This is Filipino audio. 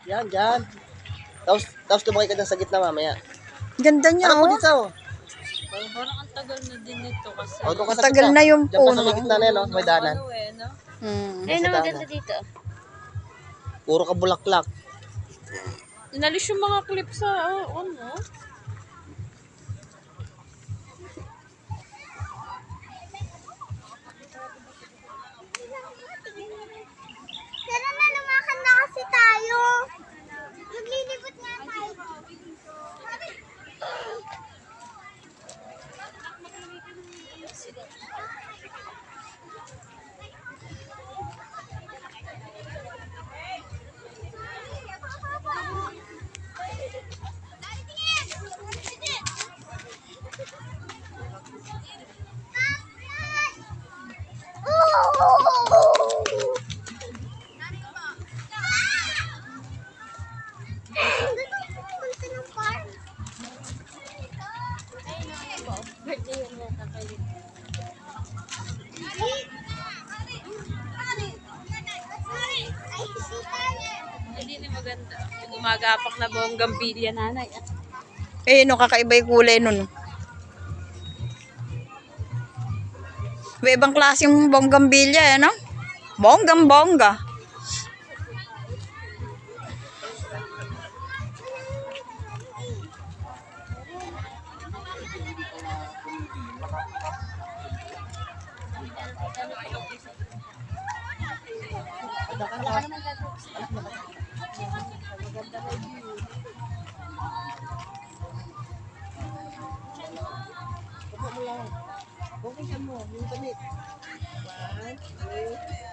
Yan, dyan. Tapos lumaki ka dyan sa gitna mamaya. Ganda niya, Ano po oh. dito? Parang ang tagal na din nito kasi. O, doon ka sa Tagal gitna. na yung Diyan pa sa puno. may gitna na yan, no? May daanan. Ano eh, no? Hmm. Sa maganda daanan. dito. Puro ka bulaklak. Inalis yung mga clip sa, ano? Tara na, lumakad na kasi tayo. Maglilibot nga tayo. Hindi na maganda. Gumagapak na bonggambilya, nanay. Eh, no, kakaiba yung kulay nun. May ibang klaseng bonggambilya, ano? Bonggam-bongga. Okay ka mo, yung damit. 1, 2,